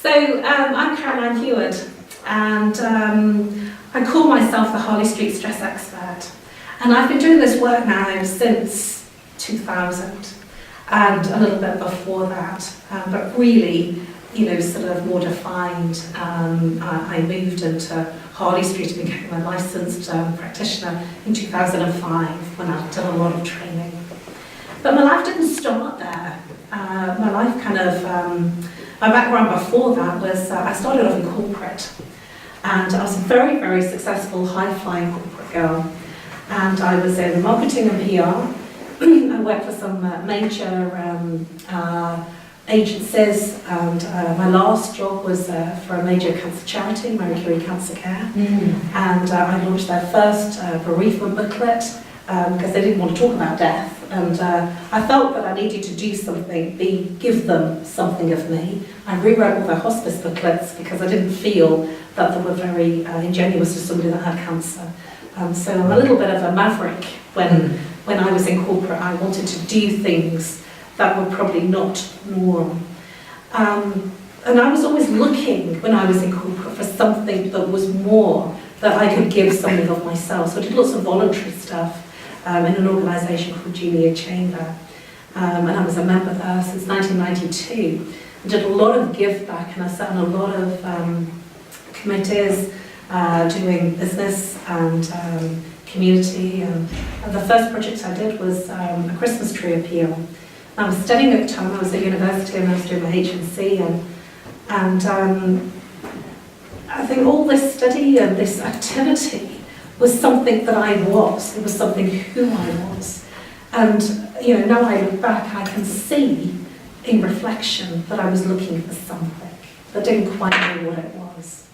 I'm Caroline Heward, and I call myself the Harley Street Stress Expert. And I've been doing this work now since 2000, and a little bit before that, but really, sort of more defined. I moved into Harley Street and became a licensed practitioner in 2005 when I'd done a lot of training. But my life didn't start there. My life my background before that was I started off in corporate, and I was a very, very successful, high-flying corporate girl. And I was in marketing and PR. I worked for some major agencies, and my last job was for a major cancer charity, Marie Curie Cancer Care. And I launched their first bereavement booklet because they didn't want to talk about death. And I felt that I needed to do something, give them something of me. I rewrote all their hospice booklets because I didn't feel that they were very ingenuous to somebody that had cancer. So I'm a little bit of a maverick. When I was in corporate, I wanted to do things that were probably not norm. And I was always looking, when I was in corporate, for something that was more, that I could give something of myself. So I did lots of voluntary stuff in an organisation called Julia Chamber. And I was a member there since 1992. I did a lot of give back, and I sat on a lot of committees doing business and community. And the first project I did was a Christmas tree appeal. I was studying at the time. I was at university and I was doing my HNC, and I think all this study and this activity was something that I was. It was something who I was. And now I look back, I can see in reflection that I was looking for something, but didn't quite know what it was.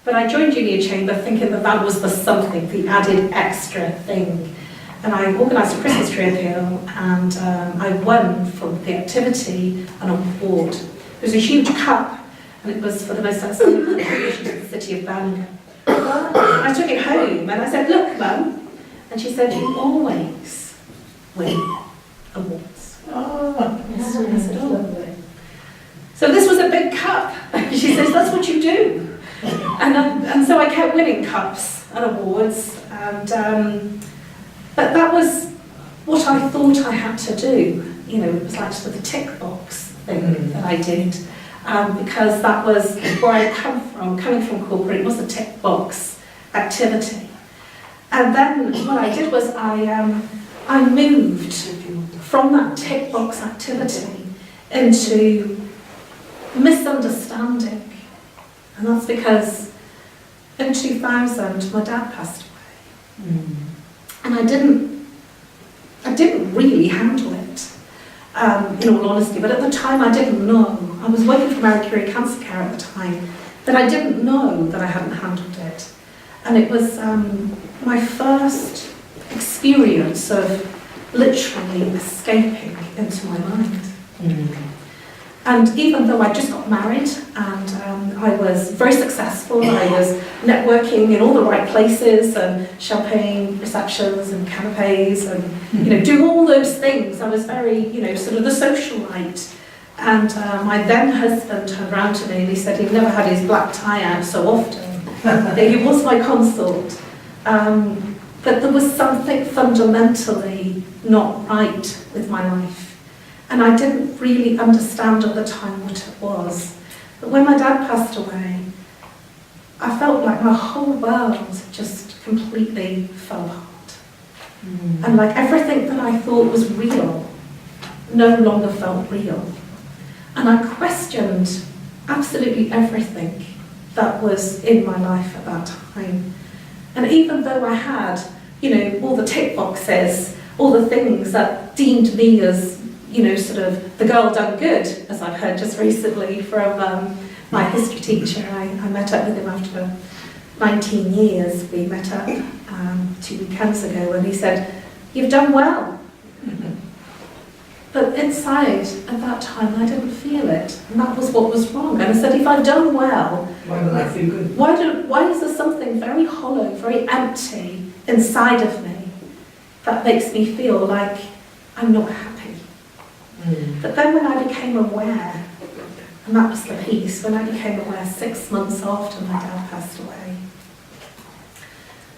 But I joined Junior Chamber thinking that that was the something, the added extra thing. And I organised a Christmas tree appeal, and I won from the activity an award. It was a huge cup, and it was for the most outstanding contribution to the city of Birmingham. I took it home, and I said, "Look, Mum," and she said, "You always win awards." Oh, yes. I said, "Oh." So this was a big cup. She says, "That's what you do." And so I kept winning cups and awards, and but that was what I thought I had to do. It was like sort of the tick box thing that I did, because that was where I'd come from. Coming from corporate, it was a tick box activity. And then what I did was I moved from that tick box activity into misunderstanding. And that's because in 2000, my dad passed away. And I didn't really handle it, in all honesty. But at the time, I didn't know. I was working for Marie Curie Cancer Care at the time, but I didn't know that I hadn't handled it. And it was my first experience of literally escaping into my mind. And even though I just got married and I was very successful, I was networking in all the right places and champagne receptions and canapes and doing all those things. I was very, sort of the socialite. And my then husband turned around to me and he said he'd never had his black tie out so often. That he was my consult. But there was something fundamentally not right with my life. And I didn't really understand at the time what it was. But when my dad passed away, I felt like my whole world just completely fell apart. And like everything that I thought was real no longer felt real. And I questioned absolutely everything that was in my life at that time. And even though I had, all the tick boxes, all the things that deemed me as sort of the girl done good, as I've heard just recently from my history teacher. I met up with him after 19 years. We met up 2 weekends ago, and he said, "You've done well." But inside, at that time, I didn't feel it, and that was what was wrong. And I said, if I've done well, why don't I feel good? Why is there something very hollow, very empty inside of me that makes me feel like I'm not happy? But then when I became aware And that was the piece when I became aware 6 months after my dad passed away.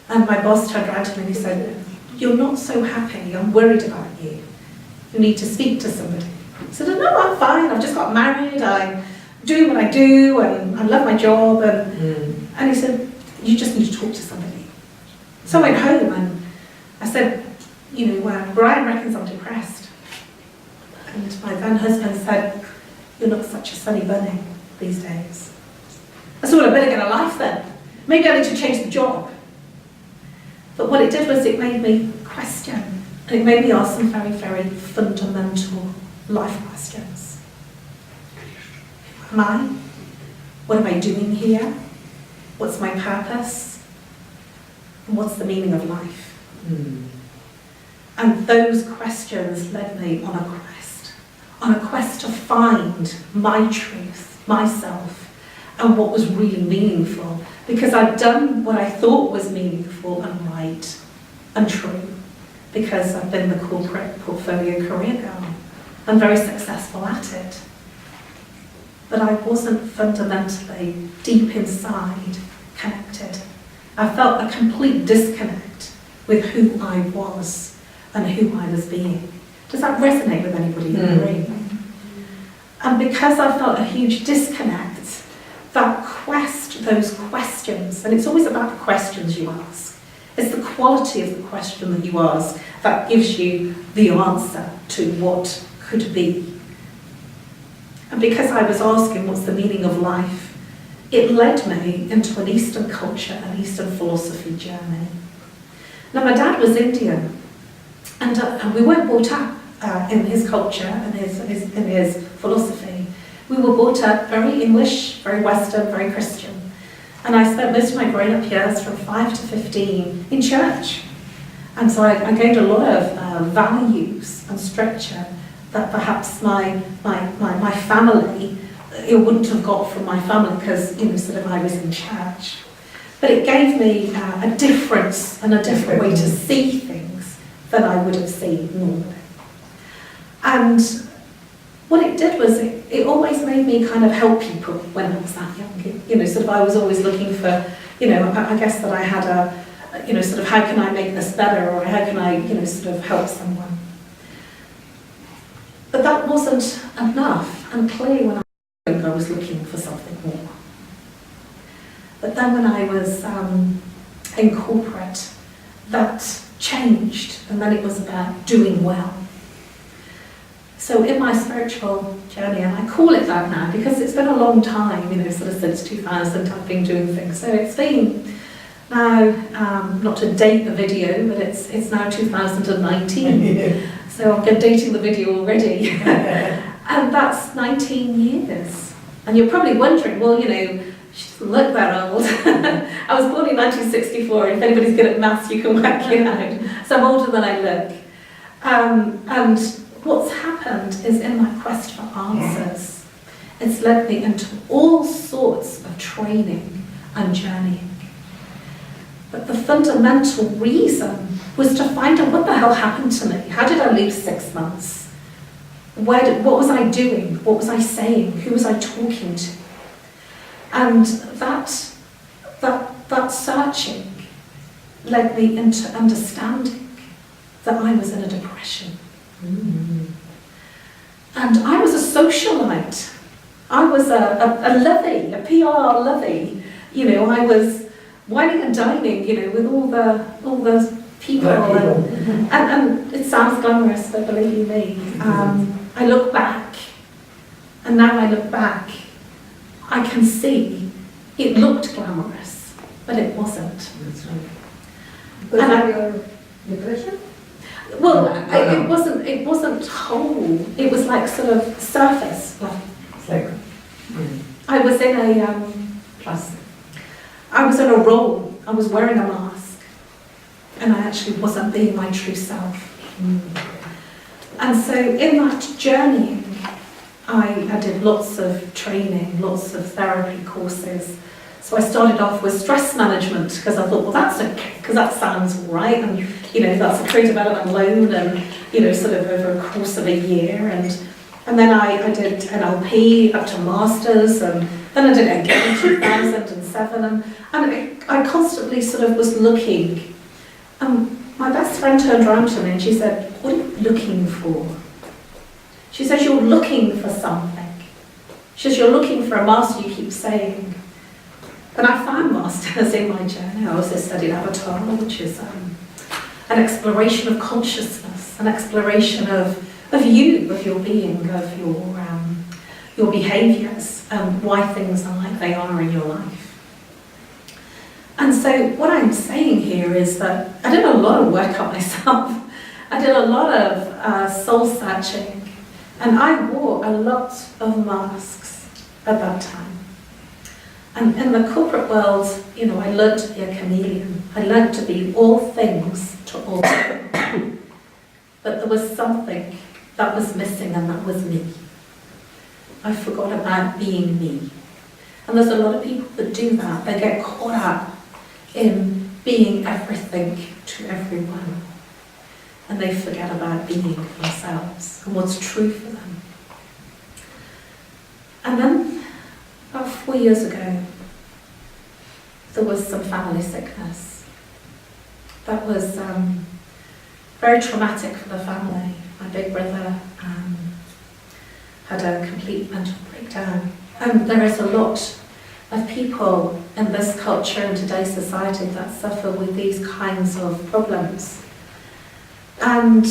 And my boss turned around to me and he said, "You're not so happy, I'm worried about you. You need to speak to somebody." I said, "No, I'm fine, I've just got married, I'm doing what I do, and I love my job." And he said, "You just need to talk to somebody." So I went home and I said, "Brian reckons I'm depressed." And my then husband said, "You're not such a sunny bunny these days." I said, "Well, I better get a life then. Maybe I need to change the job." But what it did was it made me question, and it made me ask some very, very fundamental life questions. Who am I? What am I doing here? What's my purpose? And what's the meaning of life? And those questions led me on a quest to find my truth, myself, and what was really meaningful. Because I'd done what I thought was meaningful and right and true. Because I've been the corporate portfolio career girl. I'm very successful at it. But I wasn't fundamentally, deep inside, connected. I felt a complete disconnect with who I was and who I was being. Does that resonate with anybody in the room? And because I felt a huge disconnect, those questions, and it's always about the questions you ask. It's the quality of the question that you ask that gives you the answer to what could be. And because I was asking what's the meaning of life, it led me into an Eastern culture, an Eastern philosophy journey. Now my dad was Indian, and we weren't brought up in his culture and in his philosophy. We were brought up very English, very Western, very Christian. And I spent most of my grown-up years from 5 to 15 in church. And so I gained a lot of values and structure that perhaps my family wouldn't have got from my family because I was in church. But it gave me a difference and a different way to see things than I would have seen normally. And what it did was it always made me kind of help people when I was that young. I was always looking for, I guess that I had how can I make this better, or how can I, help someone. But that wasn't enough, and clearly when I was looking for something more. But then when I was in corporate, that changed, and then it was about doing well. So in my spiritual journey, and I call it that now because it's been a long time, since 2000 I've been doing things. So it's been now, not to date the video, but it's now 2019. So I'm dating the video already. And that's 19 years. And you're probably wondering, well, she doesn't look that old. I was born in 1964, if anybody's good at maths, you can work it out. So I'm older than I look. And what's happened is in my quest for answers, it's led me into all sorts of training and journeying. But the fundamental reason was to find out what the hell happened to me. How did I lose 6 months? What was I doing? What was I saying? Who was I talking to? And that searching led me into understanding that I was in a depression. And I was a socialite. I was a lovey, a PR lovey. I was whining and dining, with all the people. And it sounds glamorous, but believe you me, I look back, and now I look back, I can see it looked glamorous, but it wasn't. That's right. Was that your depression? Well, it wasn't whole. It was like sort of surface. It's like I was in a plastic. I was in a role. I was wearing a mask, and I actually wasn't being my true self. And so in that journeying, I did lots of training, lots of therapy courses. So I started off with stress management because I thought, well, that's okay, because that sounds all right, and that's a career development loan, and over a course of a year, and And then I did NLP up to masters, and then I did it again in 2007. And I constantly sort of was looking. My best friend turned around to me and she said, "What are you looking for?" She says, "You're looking for something." She says, "You're looking for a master, you keep saying." And I found masters in my journey. I also studied Avatar, which is an exploration of consciousness, an exploration of you, of your being, of your behaviours, why things are like they are in your life. And so what I'm saying here is that I did a lot of work on myself. I did a lot of soul searching, and I wore a lot of masks at that time. And in the corporate world, I learned to be a chameleon. I learned to be all things to all people. But there was something that was missing, and that was me. I forgot about being me. And there's a lot of people that do that. They get caught up in being everything to everyone. And they forget about being themselves and what's true for them. And then, about 4 years ago, there was some family sickness. That was very traumatic for the family. My big brother had a complete mental breakdown. And there is a lot of people in this culture and today's society that suffer with these kinds of problems. And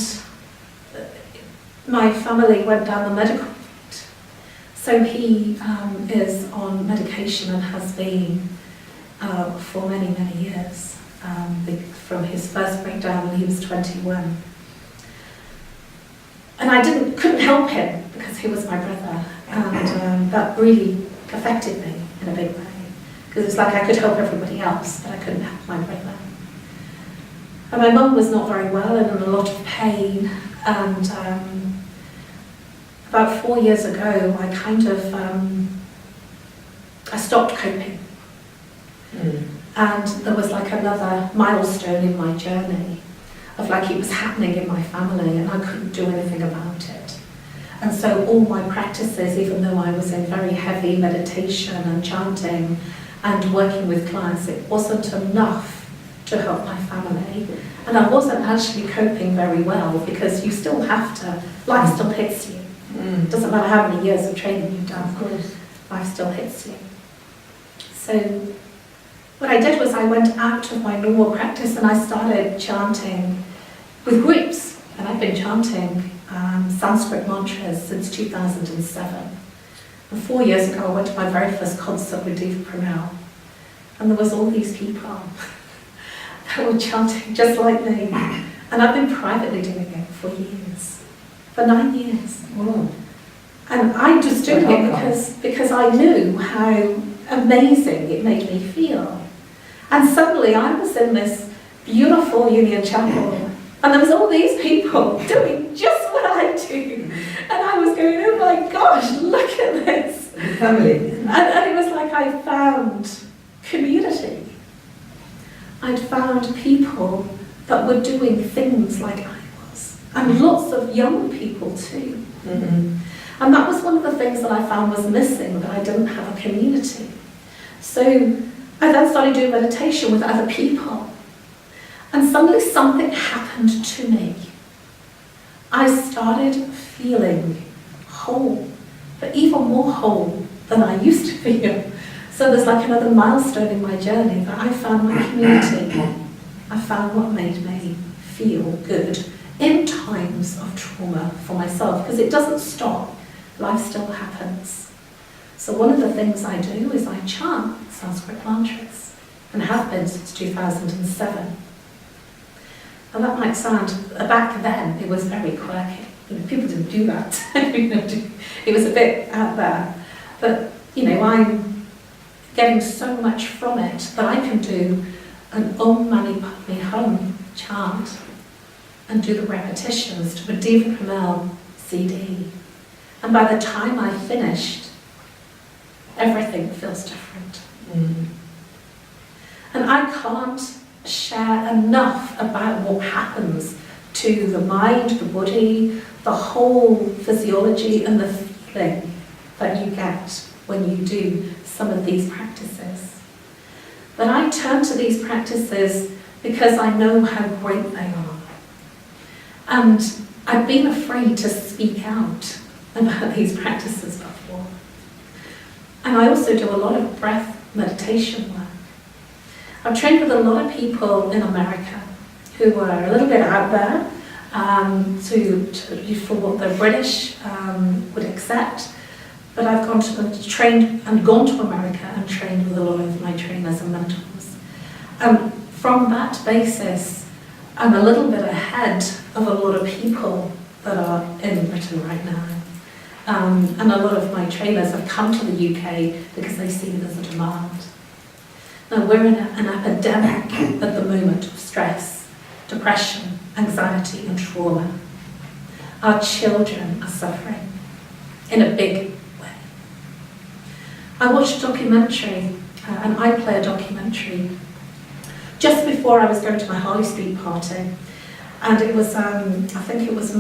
my family went down the medical route. So he is on medication and has been for many, many years, from his first breakdown when he was 21. And I couldn't help him because he was my brother, and that really affected me in a big way, because it's like I could help everybody else, but I couldn't help my brother. And my mum was not very well and in a lot of pain, and about 4 years ago I kind of I stopped coping. And there was like another milestone in my journey of like it was happening in my family and I couldn't do anything about it. And so all my practices, even though I was in very heavy meditation and chanting and working with clients, it wasn't enough to help my family. And I wasn't actually coping very well, because you still have to, life still hits you. It doesn't matter how many years of training you've done, of course, life still hits you. So what I did was I went out of my normal practice and I started chanting with groups. And I've been chanting Sanskrit mantras since 2007. And 4 years ago I went to my very first concert with Diva Pramel. And there was all these people that were chanting just like me. And I've been privately doing it for years, for 9 years. Wow. And I'm just doing it because I knew how amazing it made me feel. And suddenly I was in this beautiful Union Chapel, and there was all these people doing just what I do. And I was going, oh my gosh, look at this. Family. And it was like I found community. I'd found people that were doing things like I was. And lots of young people too. Mm-hmm. And that was one of the things that I found was missing, that I didn't have a community. So I then started doing meditation with other people. And suddenly something happened to me. I started feeling whole, but even more whole than I used to feel. So there's like another milestone in my journey, that I found my community. I found what made me feel good in times of trauma for myself, because it doesn't stop. Life still happens. So one of the things I do is I chant Sanskrit mantras, and have been since 2007. And that might sound, back then it was very quirky. People didn't do that. It was a bit out there. But I'm getting so much from it that I can do an Om Mani Padme Hum chant and do the repetitions to a Diva Pramel CD. And by the time I finished, everything feels different. Mm. And I can't share enough about what happens to the mind, the body, the whole physiology and the feeling that you get when you do some of these practices. But I turn to these practices because I know how great they are. And I've been afraid to speak out about these practices before. And I also do a lot of breath meditation work. I've trained with a lot of people in America who are a little bit out there for what the British would accept. But I've gone to America and trained with a lot of my trainers and mentors. From that basis, I'm a little bit ahead of a lot of people that are in Britain right now. And a lot of my trainers have come to the UK because they see there's a demand. Now, we're in an epidemic at the moment of stress, depression, anxiety and trauma. Our children are suffering in a big way. I watched a documentary, an iPlayer documentary, just before I was going to my Harley Street party. And it was, I think it was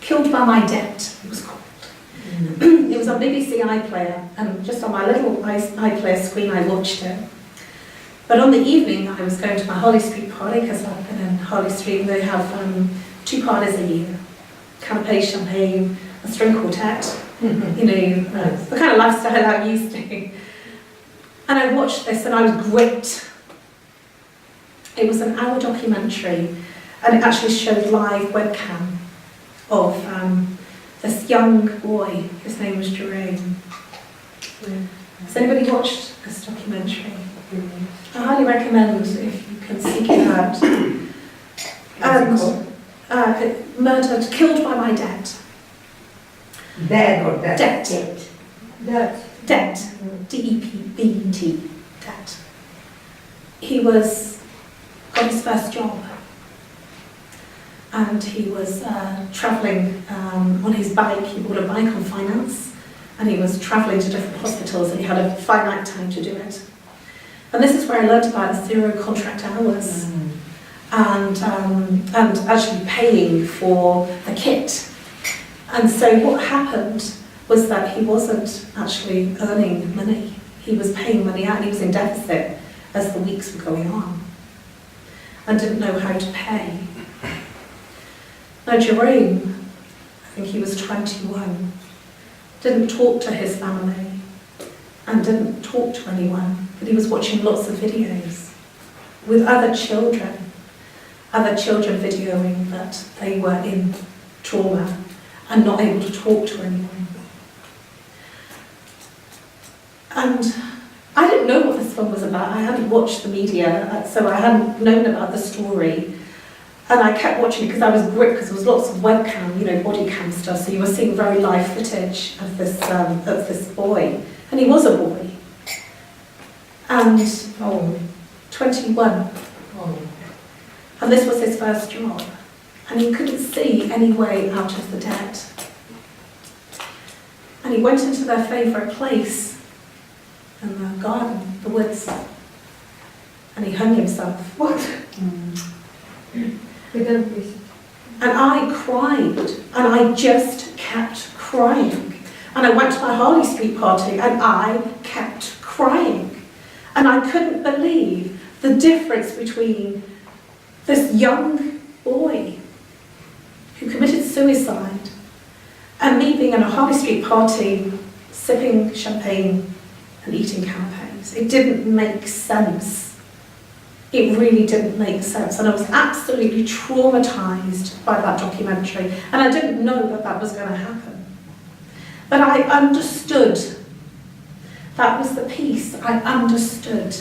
Killed by My Debt, it was called. It was on BBC iPlayer, and just on my little iPlayer screen I watched it. But on the evening I was going to my Harley Street party, because I've been in Harley Street, and they have 2 parties a year. Canapé, champagne, a string quartet, you know, the kind of lifestyle I'm used to. And I watched this and I was gripped. It was an hour documentary, and it actually showed live webcam of this young boy. His name was Jerome. Has anybody watched this documentary? I highly recommend if you can seek it out. And Killed by My Debt. Dead or debt? Debt. Debt. Debt. D-E-P-B-T. Debt. He got his first job. And he was travelling on his bike. He bought a bike on finance, and he was travelling to different hospitals, and he had a finite time to do it. And this is where I learned about 0 contract hours, and actually paying for the kit. And so what happened was that he wasn't actually earning money. He was paying money out, and he was in deficit as the weeks were going on, and didn't know how to pay. Now Jerome, I think he was 21, didn't talk to his family and didn't talk to anyone, but he was watching lots of videos with other children videoing that they were in trauma and not able to talk to anyone. And I didn't know what this one was about. I hadn't watched the media, so I hadn't known about the story. And I kept watching because I was gripped, because there was lots of webcam, you know, body cam stuff, so you were seeing very live footage of this boy. And he was a boy. And 21. And this was his first job. And he couldn't see any way out of the debt. And he went into their favourite place in the garden, the woods. And he hung himself. What? And I cried, and I just kept crying. And I went to my Harley Street party, and I kept crying. And I couldn't believe the difference between this young boy who committed suicide and me being in a Harley Street party, sipping champagne and eating canapés. It didn't make sense. It really didn't make sense, and I was absolutely traumatized by that documentary, and I didn't know that that was going to happen. But I understood. That was the piece. I understood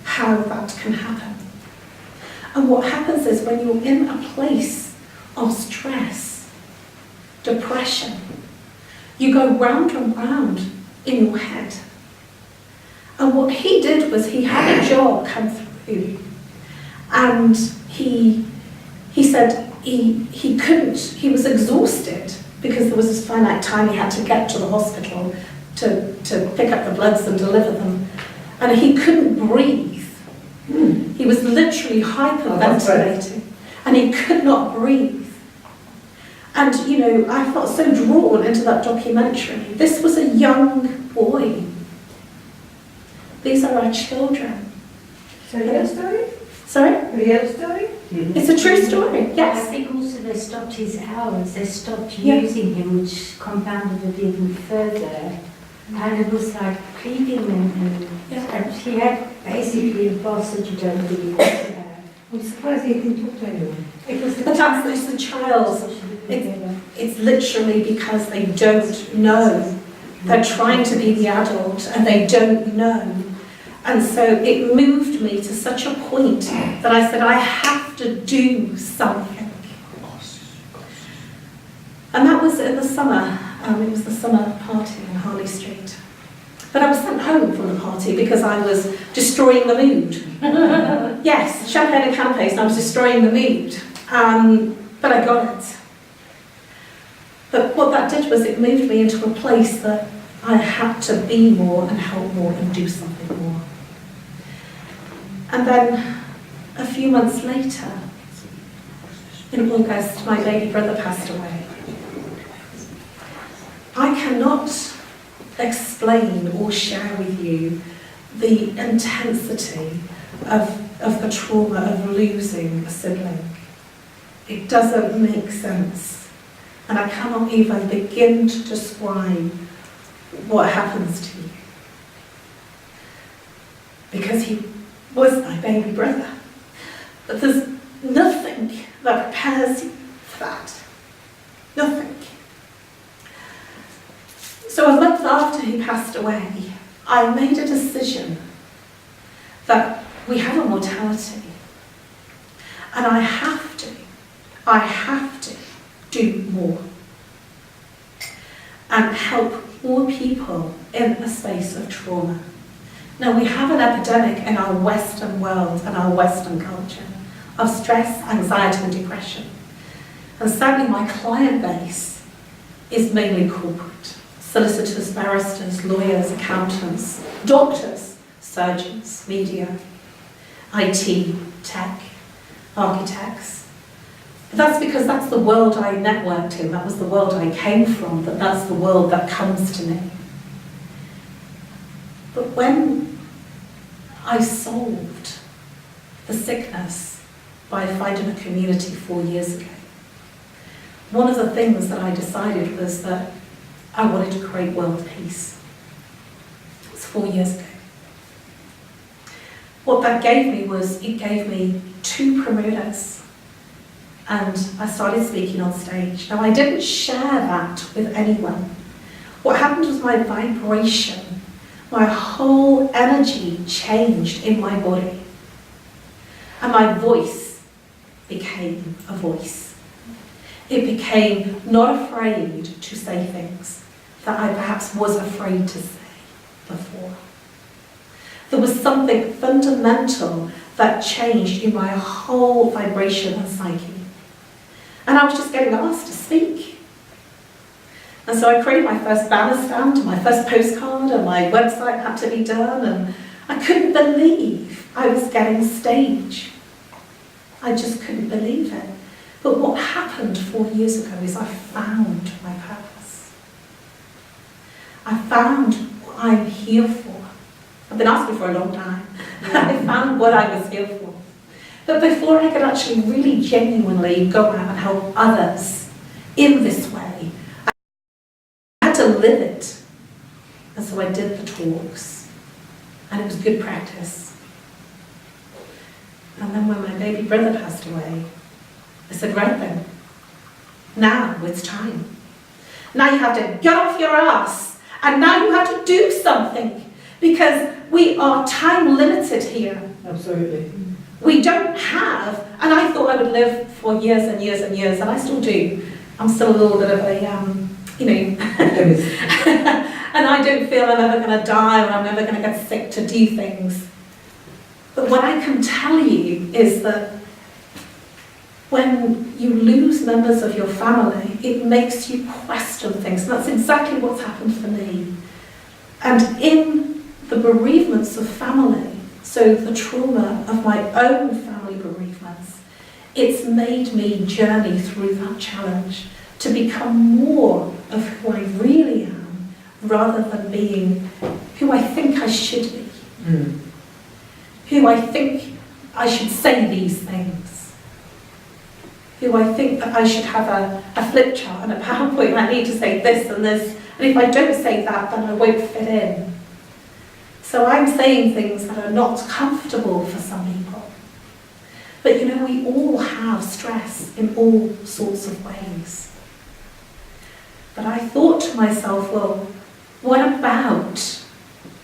how that can happen. And what happens is when you're in a place of stress, depression, you go round and round in your head. And what he did was he had a job come through. And he said he couldn't, he was exhausted because there was this finite time he had to get to the hospital to pick up the bloods and deliver them. And he couldn't breathe. He was literally hyperventilating. and he could not breathe. And, you know, I felt so drawn into that documentary. This was a young boy. These are our children. So real story? Sorry? Real story? It's a true story, I yes. think also they stopped his hours, they stopped Yeah. using him, which compounded it even further. And it was like pleading and Yeah. he had basically a boss that you don't really want to have. I'm surprised he didn't talk to anyone. It was the But that's the child. It's literally because they don't know. They're trying to be the adult and they don't know. And so it moved me to such a point that I said, I have to do something. And that was in the summer. It was the summer party in Harley Street. But I was sent home from the party because I was destroying the mood. Yes, champagne and canapes, and I was destroying the mood. But I got it. But what that did was it moved me into a place that I had to be more and help more and do something more. And then a few months later, in August, my baby brother passed away. I cannot explain or share with you the intensity of the trauma of losing a sibling. It doesn't make sense. And I cannot even begin to describe what happens to you. Because he was my baby brother. But there's nothing that prepares you for that. Nothing. So a month after he passed away, I made a decision that we have a mortality. And I have to do more. And help more people in a space of trauma. Now we have an epidemic in our Western world and our Western culture of stress, anxiety and depression. And certainly my client base is mainly corporate. Solicitors, barristers, lawyers, accountants, doctors, surgeons, media, IT, tech, architects. But that's because that's the world I networked in, that was the world I came from, that's the world that comes to me. But when I solved the sickness by finding a community 4 years ago, one of the things that I decided was that I wanted to create world peace. It was 4 years ago. What that gave me was, it gave me 2 promoters. And I started speaking on stage. Now I didn't share that with anyone. What happened was my vibration, my whole energy changed in my body. And my voice became a voice. It became not afraid to say things that I perhaps was afraid to say before. There was something fundamental that changed in my whole vibration and psyche. And I was just getting asked to speak. And so I created my first banner stand, my first postcard, and my website had to be done, and I couldn't believe I was getting stage. I just couldn't believe it. But what happened 4 years ago is I found my purpose. I found what I'm here for. I've been asking for a long time. I found what I was here for. But before I could actually really genuinely go out and help others in this way, I had to live it. And so I did the talks. And it was good practice. And then when my baby brother passed away, I said, right then, now it's time. Now you have to get off your ass. And now you have to do something. Because we are time limited here. Absolutely. We don't have, and I thought I would live for years and years and years, and I still do. I'm still a little bit of a, and I don't feel I'm ever going to die or I'm ever going to get sick to do things. But what I can tell you is that when you lose members of your family, it makes you question things. And that's exactly what's happened for me. And in the bereavements of family, so the trauma of my own family bereavements, it's made me journey through that challenge to become more of who I really am, rather than being who I think I should be, who I think I should say these things, who I think that I should have a flip chart and a PowerPoint, and I need to say this and this, and if I don't say that, then I won't fit in. So I'm saying things that are not comfortable for some people. But you know, we all have stress in all sorts of ways. But I thought to myself, well, what about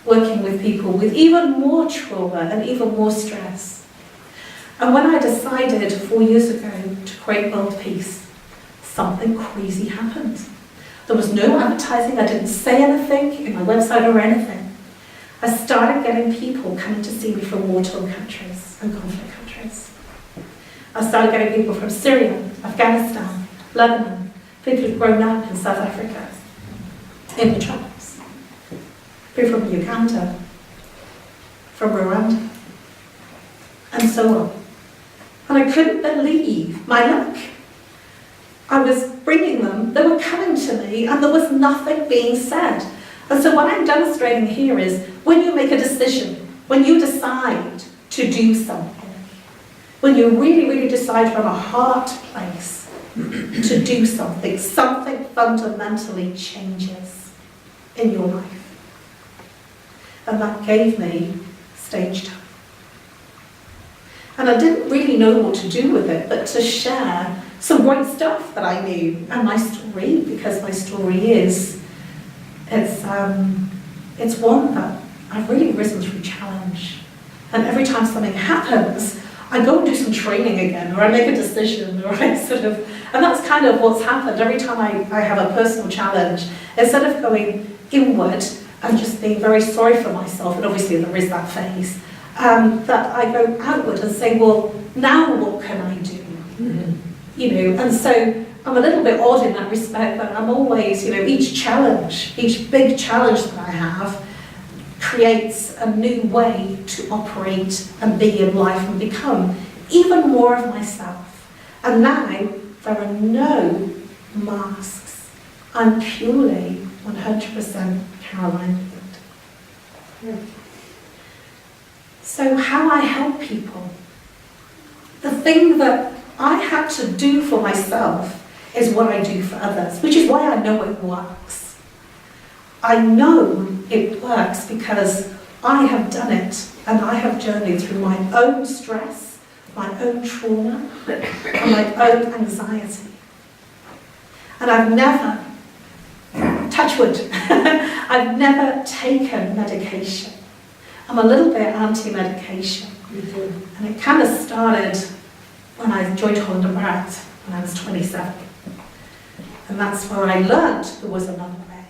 working with people with even more trauma and even more stress? And when I decided 4 years ago to create World Peace, something crazy happened. There was no advertising, I didn't say anything in my website or anything. I started getting people coming to see me from war-torn countries and conflict countries. I started getting people from Syria, Afghanistan, Lebanon, people who've grown up in South Africa, in the tribes, people from Uganda, from Rwanda, and so on. And I couldn't believe my luck. I was bringing them, they were coming to me, and there was nothing being said. And so what I'm demonstrating here is, when you make a decision, when you decide to do something, when you really, really decide from a heart place to do something, something fundamentally changes in your life. And that gave me stage time. And I didn't really know what to do with it, but to share some great stuff that I knew, and my story, because my story is, it's one that I've really risen through challenge. And every time something happens, I go and do some training again, or I make a decision, or I sort of, and that's kind of what's happened. Every time I have a personal challenge, instead of going inward and just being very sorry for myself, and obviously there is that phase, that I go outward and say, well, now what can I do? You know, and so I'm a little bit odd in that respect, but I'm always, you know, each challenge, each big challenge that I have creates a new way to operate and be in life and become even more of myself. And now there are no masks. I'm purely 100% Caroline Heward. So how I help people, the thing that I had to do for myself is what I do for others, which is why I know it works. I know it works because I have done it, and I have journeyed through my own stress, my own trauma, and my own anxiety. And I've never, touch wood, I've never taken medication. I'm a little bit anti-medication. And it kind of started when I joined Holland and Barrett when I was 27. And that's where I learned there was another way.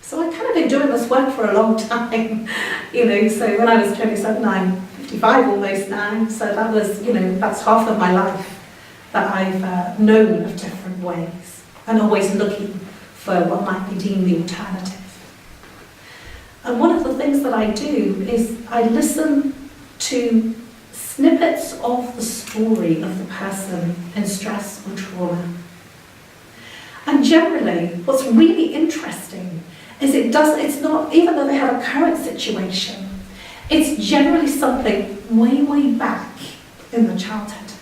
So I've kind of been doing this work for a long time, you know, so when I was 27, I'm 55 almost now, so that was, you know, that's half of my life that I've known of different ways, and always looking for what might be deemed the alternative. And one of the things that I do is I listen to snippets of the story of the person in stress or trauma. And generally, what's really interesting is it's not, even though they have a current situation, it's generally something way, way back in the childhood.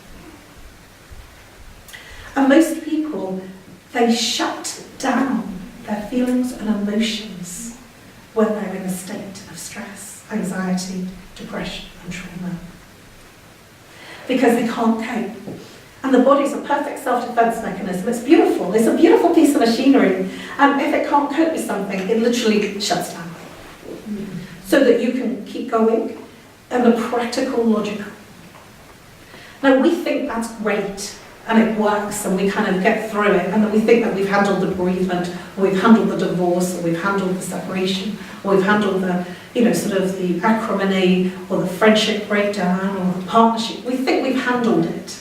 And most people, they shut down their feelings and emotions when they're in a state of stress, anxiety, depression, and trauma. Because they can't cope. And the body's a perfect self-defense mechanism. It's beautiful. It's a beautiful piece of machinery. And if it can't cope with something, it literally shuts down. So that you can keep going in a practical, logical. Now, we think that's great, and it works, and we kind of get through it, and then we think that we've handled the bereavement, or we've handled the divorce, or we've handled the separation, or we've handled the, you know, sort of the acrimony, or the friendship breakdown, or the partnership. We think we've handled it.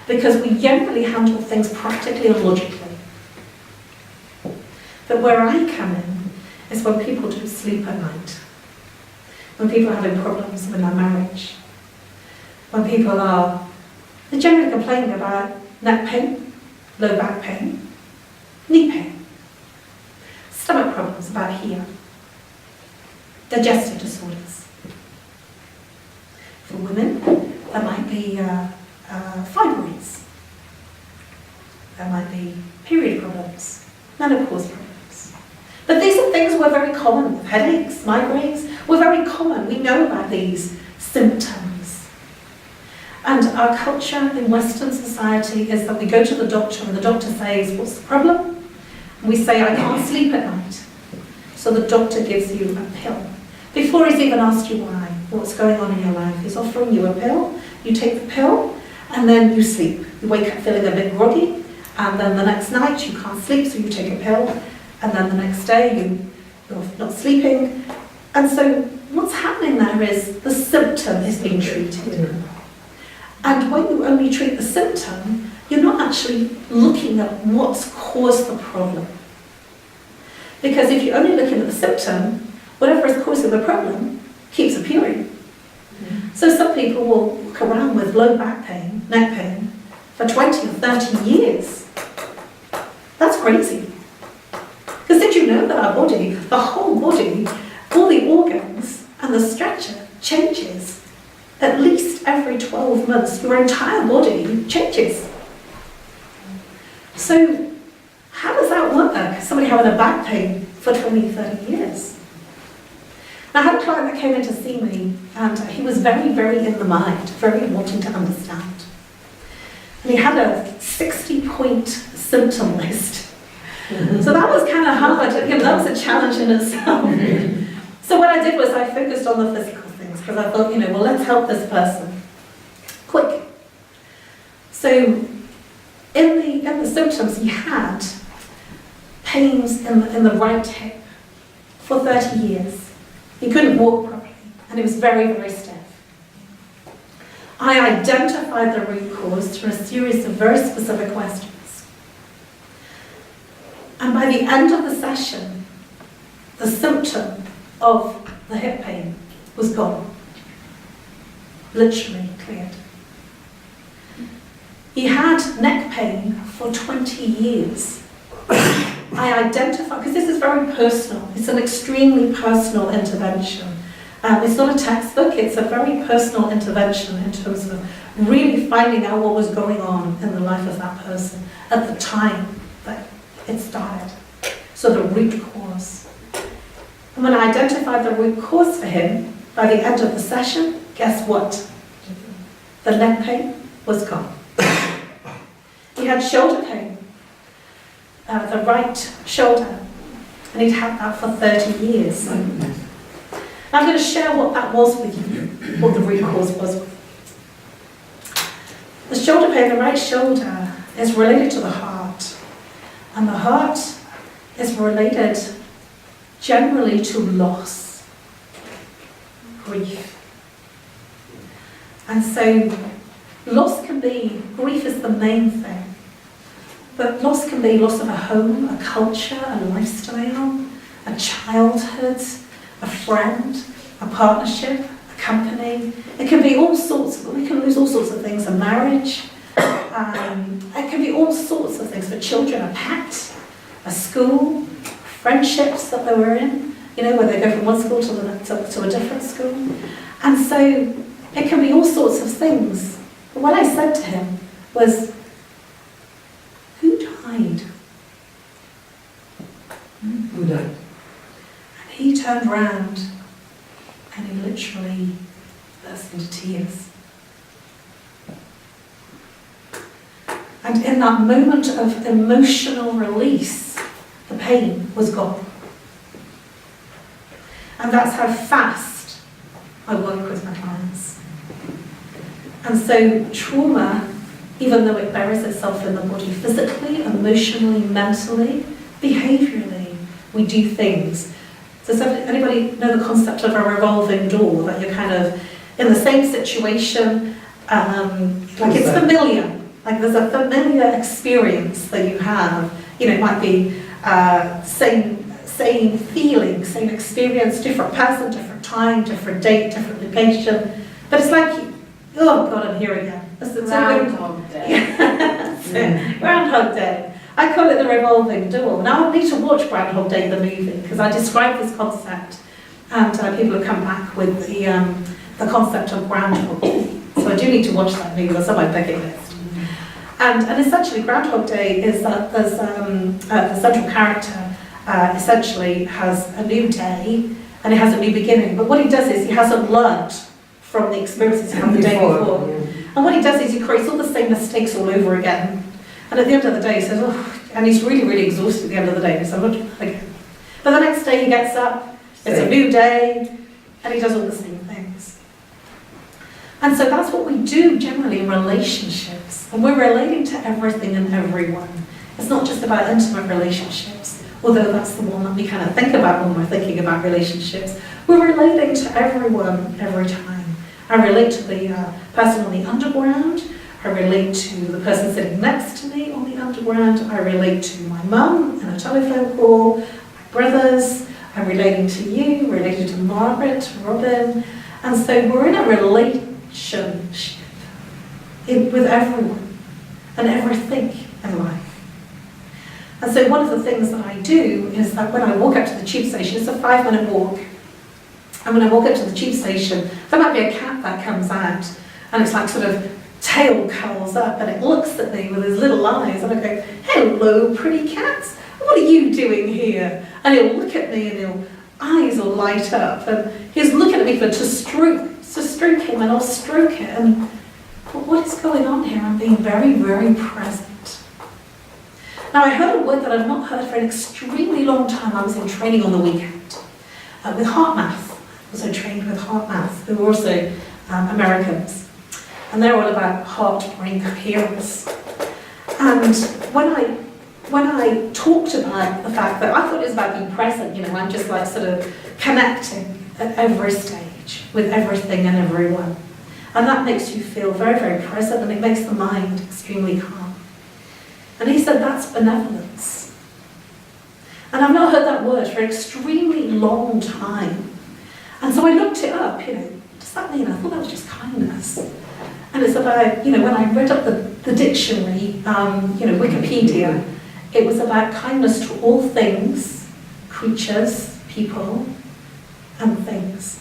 Because we generally handle things practically and logically. But where I come in is when people don't sleep at night, when people are having problems in their marriage, when people are They're generally complaining about neck pain, low back pain, knee pain, stomach problems about here, digestive disorders. For women, there might be fibroids. There might be period problems, menopause problems. But these are things we're very common with. Headaches, migraines, we're very common. We know about these symptoms. And our culture in Western society is that we go to the doctor and the doctor says, what's the problem? And we say, I can't sleep at night. So the doctor gives you a pill. Before he's even asked you why, what's going on in your life, he's offering you a pill. You take the pill and then you sleep. You wake up feeling a bit groggy, and then the next night you can't sleep, so you take a pill, and then the next day you're not sleeping. And so what's happening there is the symptom is being treated. And when you only treat the symptom, you're not actually looking at what's caused the problem. Because if you're only looking at the symptom, whatever is causing the problem keeps appearing. So some people will walk around with low back pain, neck pain, for 20 or 30 years. That's crazy. Because did you know that our body, the whole body, all the organs and the structure changes at least every 12 months? Your entire body changes. So how does that work? Somebody having a back pain for 20, 30 years. Now, I had a client that came in to see me, and he was very, very in the mind, very wanting to understand. And he had a 60-point symptom list. So that was kind of hard. That was a challenge in itself. So what I did was I focused on the physical things, because I thought, well, let's help this person. Quick. So in the symptoms, he had pains in the right hip for 30 years. He couldn't walk properly, and he was very, very stiff. I identified the root cause through a series of very specific questions. And by the end of the session, the symptom of the hip pain was gone. Literally cleared. He had neck pain for 20 years. I identified, because this is very personal, it's an extremely personal intervention. It's not a textbook, it's a very personal intervention in terms of really finding out what was going on in the life of that person at the time that it started. So the root cause. And when I identified the root cause for him, by the end of the session, guess what? The neck pain was gone. He had shoulder pain, the right shoulder, and he'd had that for 30 years. I'm going to share what that was with you, what the root cause was. The shoulder pain, the right shoulder, is related to the heart. And the heart is related generally to loss, grief. And so loss can be, grief is the main thing, but loss can be loss of a home, a culture, a lifestyle, a childhood, a friend, a partnership, a company. It can be all sorts of, we can lose all sorts of things, a marriage. It can be all sorts of things for children, a pet, a school, friendships that they were in, where they go from one school to a different school. And so it can be all sorts of things. But what I said to him was, who died? Who died? And he turned round and he literally burst into tears. And in that moment of emotional release, the pain was gone. And that's how fast I work with my clients. And so trauma, even though it buries itself in the body physically, emotionally, mentally, behaviourally, we do things. Does anybody know the concept of a revolving door? That you're kind of in the same situation, like it's familiar. Like there's a familiar experience that you have. It might be same feeling, same experience, different person, different time, different date, different location. But it's like, oh God, I'm here again. Groundhog Day. Groundhog Day. I call it the Revolving Door. Now I need to watch Groundhog Day, the movie, because I describe this concept, and people have come back with the concept of Groundhog Day. So I do need to watch that movie. That's on my bucket list. And essentially, Groundhog Day is that there's the central character essentially has a new day and it has a new beginning. But what he does is he hasn't learnt from the experiences he had the day before. And what he does is he creates all the same mistakes all over again. And at the end of the day, he says, oh, and he's really, really exhausted at the end of the day. He says, I'm not doing that again. But the next day he gets up, it's a new day, and he does all the same things. And so that's what we do generally in relationships. And we're relating to everything and everyone. It's not just about intimate relationships, although that's the one that we kind of think about when we're thinking about relationships. We're relating to everyone every time. I relate to the person on the underground. I relate to the person sitting next to me on the underground. I relate to my mum in a telephone call, my brothers. I'm relating to you, relating to Margaret, Robin. And so we're in a relationship with everyone and everything in life. And so one of the things that I do is that when I walk up to the tube station, it's a 5-minute walk. And when I walk up to the tube station, there might be a cat that comes out and it's like sort of tail curls up and it looks at me with his little eyes and I go, hello pretty cat, what are you doing here? And he'll look at me and his eyes will light up and he's looking at me to stroke him and I'll stroke it and what is going on here? I'm being very, very present. Now I heard a word that I've not heard for an extremely long time. I was in training on the weekend with Heart Math. I was trained with Heart Math, who were also Americans. And they're all about heart-brain coherence. And when I talked about the fact that I thought it was about being present, I'm just like sort of connecting at every stage with everything and everyone. And that makes you feel very, very present and it makes the mind extremely calm. And he said that's benevolence. And I've not heard that word for an extremely long time. And so I looked it up, what does that mean? I thought that was just kindness. And it's about, when I read up the dictionary, Wikipedia, it was about kindness to all things, creatures, people, and things.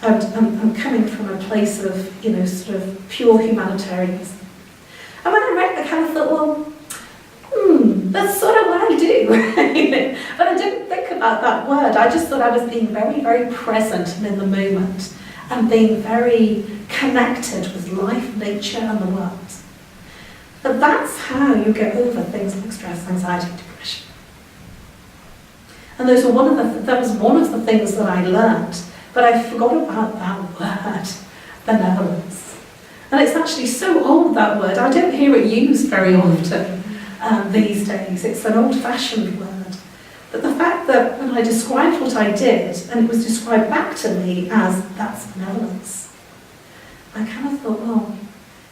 And coming from a place of, sort of pure humanitarianism. And when I read it, I kind of thought, well, that's sort of what I do. But I didn't think about that word. I just thought I was being very, very present and in the moment. And being very connected with life, nature, and the world. But that's how you get over things like stress, anxiety, depression. And that was one of the things that I learned, but I forgot about that word, benevolence. And it's actually so old, that word. I don't hear it used very often these days. It's an old-fashioned word. But the fact that when I described what I did, and it was described back to me as that's benevolence, I kind of thought, well,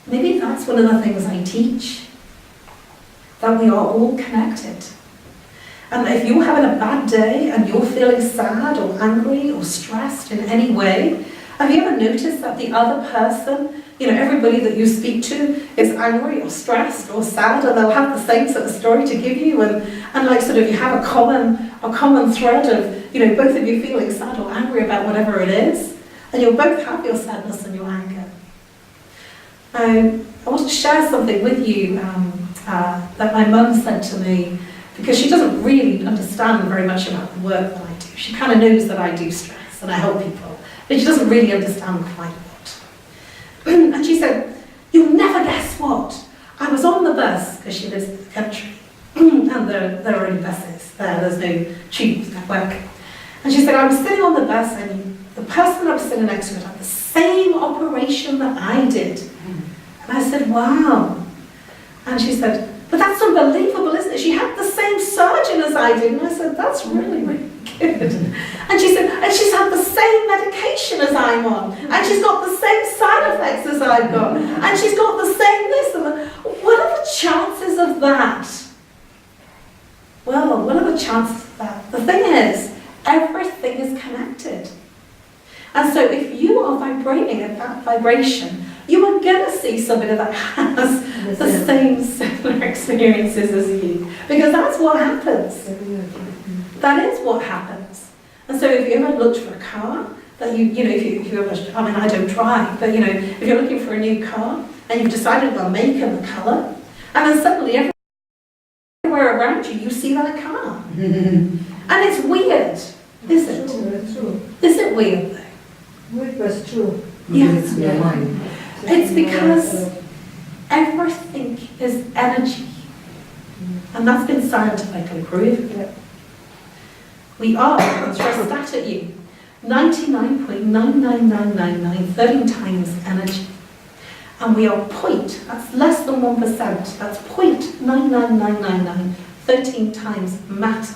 maybe that's one of the things I teach, that we are all connected. And if you're having a bad day and you're feeling sad or angry or stressed in any way, have you ever noticed that the other person, everybody that you speak to is angry or stressed or sad, and they'll have the same sort of story to give you, and like sort of you have a common thread of, both of you feeling sad or angry about whatever it is, and you'll both have your sadness and your anger. I want to share something with you that my mum said to me, because she doesn't really understand very much about the work that I do. She kind of knows that I do stress and I help people, but she doesn't really understand quite what. And she said, you'll never guess what. I was on the bus, because she lives in the country, and there are only buses there, there's no tubes network. And she said, I was sitting on the bus and the person I was sitting next to had the same operation that I did. And I said, wow. And she said, but that's unbelievable, isn't it? She had the same surgeon as I did. And I said, that's really, really good. And she said, and she's had the same medication as I'm on. And she's got the same side effects as I've got. And she's got the same this and that. What are the chances of that? Well, what are the chances of that? The thing is, everything is connected. And so if you are vibrating at that vibration, you are going to see somebody that has the same similar experiences as you, because that's what happens. That is what happens. And so if you ever looked for a car, that you know, if you ever, I mean, I don't drive, but you know, if you're looking for a new car and you've decided the make and the colour, and then suddenly everywhere around you, you see that car. And it's weird, is it? True. Is it weird though? Weird but true. Yeah. It's in your mind. It's because everything is energy. And that's been scientifically proven. Yeah. We are, I'll throw a stat at you, 99.99999, 13 times energy. And we are that's less than 1%, that's 0.99999, 13 times matter.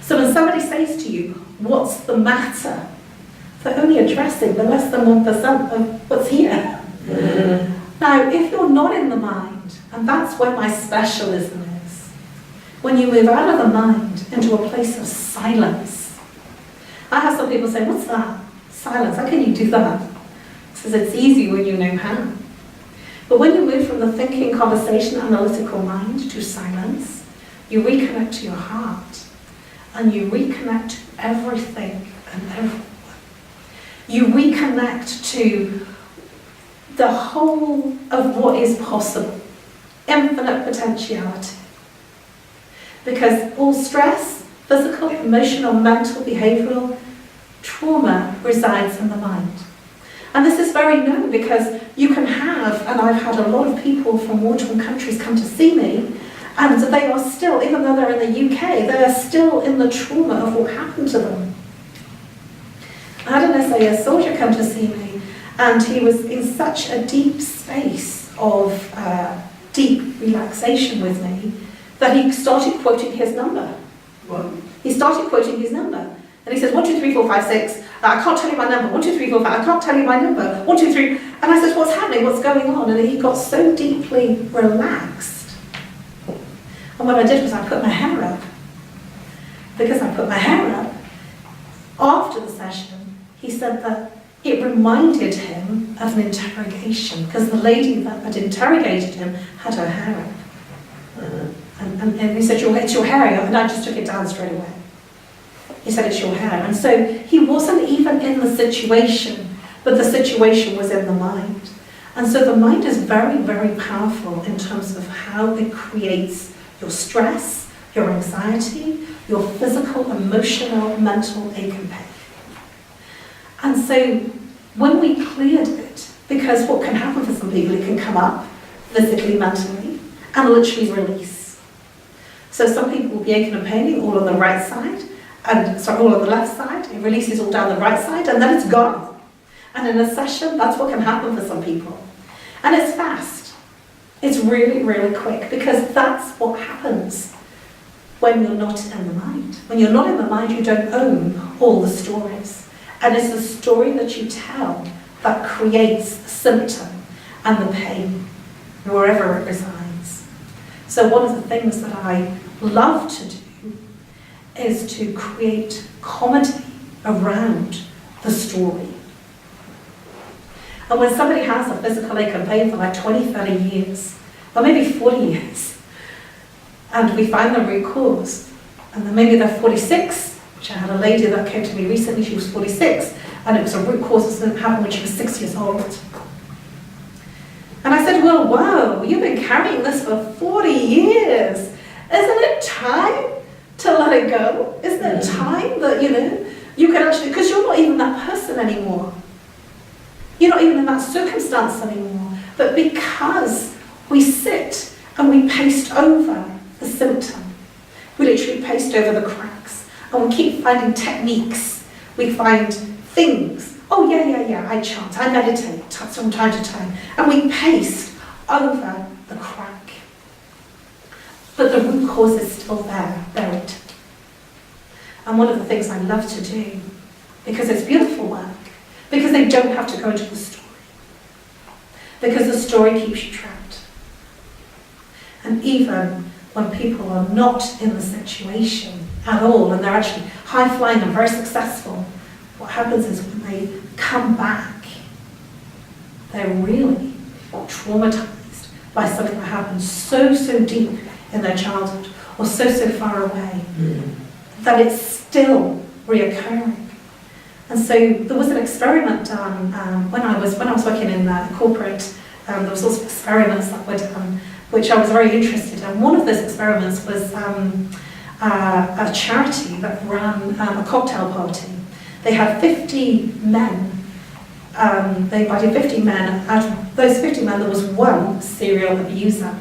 So when somebody says to you, what's the matter? They're only addressing the less than 1% of what's here. Now, if you're not in the mind, and that's where my specialism is, when you move out of the mind into a place of silence. I have some people say, what's that? Silence, how can you do that? Says it's easy when you know how. But when you move from the thinking, conversation, analytical mind to silence, you reconnect to your heart, and you reconnect to everything and everyone. You reconnect to the whole of what is possible, infinite potentiality. Because all stress, physical, emotional, mental, behavioral trauma resides in the mind. And this is very known because you can have, and I've had a lot of people from war-torn countries come to see me, and they are still, even though they're in the UK, they are still in the trauma of what happened to them. I had an SAS soldier come to see me, and he was in such a deep space of deep relaxation with me that he started quoting his number. What? He started quoting his number. And he says, 1, 2, 3, 4, 5, 6. I can't tell you my number. 1, 2, 3, 4, 5. I can't tell you my number. 1, 2, 3. And I said, what's happening? What's going on? And he got so deeply relaxed. And what I did was I put my hair up. Because I put my hair up, after the session, he said that it reminded him of an interrogation, because the lady that had interrogated him had her hair up. And he said, it's your hair, and I just took it down straight away. He said, it's your hair. And so he wasn't even in the situation, but the situation was in the mind. And so the mind is very, very powerful in terms of how it creates your stress, your anxiety, your physical, emotional, mental ache and pain. And so when we cleared it, because what can happen for some people, it can come up physically, mentally, and literally release. So some people will be aching and paining all on the right side, all on the left side. It releases all down the right side, and then it's gone. And in a session, that's what can happen for some people. And it's fast. It's really, really quick, because that's what happens when you're not in the mind. When you're not in the mind, you don't own all the stories. And it's the story that you tell that creates the symptom and the pain, wherever it resides. So one of the things that I love to do is to create comedy around the story. And when somebody has a physical ache and pain for like 20, 30 years, or maybe 40 years, and we find the root cause, and then maybe they're 46, which I had a lady that came to me recently, she was 46, and it was a root cause that happened when she was 6 years old. And I said, well, whoa, you've been carrying this for 40 years. Isn't it time to let it go? Isn't it time that, you can actually, because you're not even that person anymore. You're not even in that circumstance anymore. But because we sit and we paste over the symptom, we literally paste over the cracks, and we keep finding techniques. We find things. Oh, yeah, I chant, I meditate from time to time. And we paste over the crack. But the root cause is still there, buried. And one of the things I love to do, because it's beautiful work, because they don't have to go into the story. Because the story keeps you trapped. And even when people are not in the situation at all, and they're actually high-flying and very successful, what happens is when they come back, they're really traumatized by something that happened so deep in their childhood or so far away that it's still reoccurring. And so there was an experiment done when I was working in corporate. There was also experiments that were done, which I was very interested in. One of those experiments was a charity that ran a cocktail party. They had 50 men. They invited 50 men. Out of those 50 men, there was one serial abuser.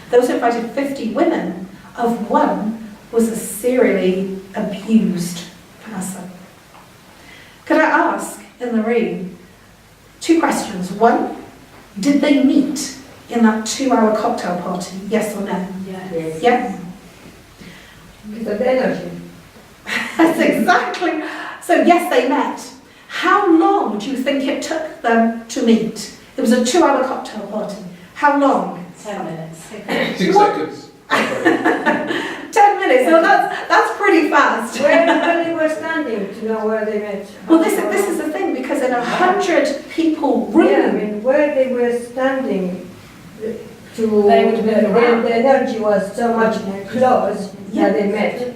They also invited 50 women. Of one was a serially abused person. Could I ask in the room 2 questions? One, did they meet in that 2-hour cocktail party? Yes or no? Yes. Yeah? With the energy. That's exactly. So yes, they met. How long do you think it took them to meet? It was a 2-hour cocktail party. How long? 10 minutes. 6 seconds. 10 minutes. So that's pretty fast. Where they were standing to know where they met. Well, this is the thing, because in 100 people room. Yeah, I mean, where they were standing to They would have been around. the energy was so much close that they met.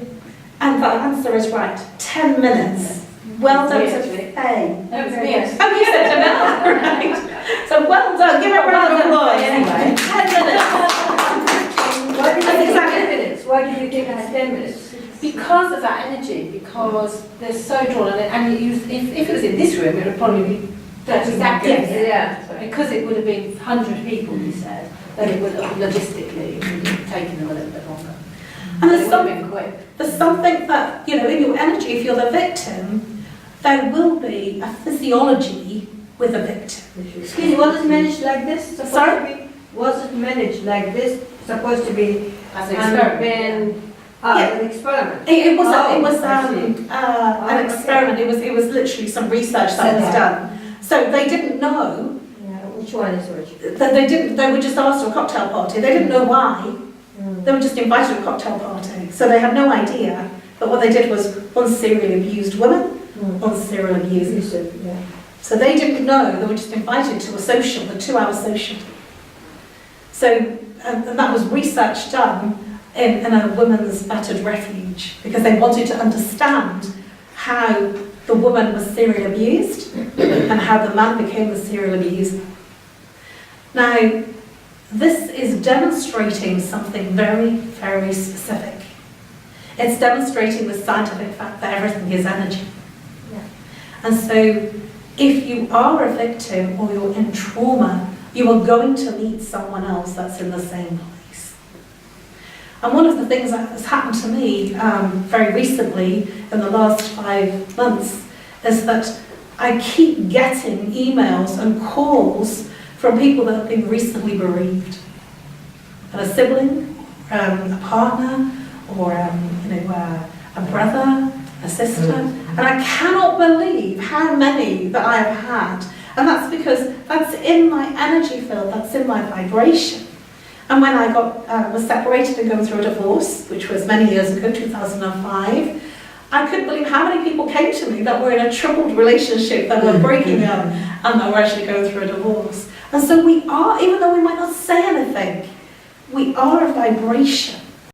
And the answer is right. 10 minutes. Well done to Really? Faye. That was me. Oh, you said Janelle, right. So well done. Give her a round of applause. Anyway. 10 minutes. Why did you That's take exactly 10 minutes? Why did you take 10 minutes? Because of that energy, because they're so drawn, and if it was in this room, it would probably be 30 seconds. Yeah. Because it would have been 100 people, you said, then it would have logistically it would have taken them a little bit longer. And It would have been quick. there's something that, in your energy, if you're the victim, there will be a physiology with a victim. Excuse me, was it managed like this? Supposed Sorry? to be? Was it managed like this? Supposed to be As an and experiment. then Yeah. an experiment. It was Oh, an okay. experiment. It was literally some research that was done. So they didn't know Yeah, which one is which? that they were just asked to a cocktail party. They didn't know why. They were just invited to a cocktail party. So they had no idea. But what they did was one serially abused woman, one serial abuser. Yeah. So they didn't know. They were just invited to a social, the 2-hour social. So, and that was research done in a women's battered refuge, because they wanted to understand how the woman was serially abused and how the man became the serial abuser. Now, this is demonstrating something very specific. It's demonstrating the scientific fact that everything is energy. Yeah. And so, if you are a victim or you're in trauma, you are going to meet someone else that's in the same place. And one of the things that has happened to me very recently, in the last 5 months, is that I keep getting emails and calls from people that have been recently bereaved. A sibling, a partner, or a brother, a sister. And I cannot believe how many that I have had. And that's because that's in my energy field, that's in my vibration. And when I was separated and going through a divorce, which was many years ago, 2005, I couldn't believe how many people came to me that were in a troubled relationship, that were breaking up, and that were actually going through a divorce. And so we are, even though we might not say anything, we are a vibration.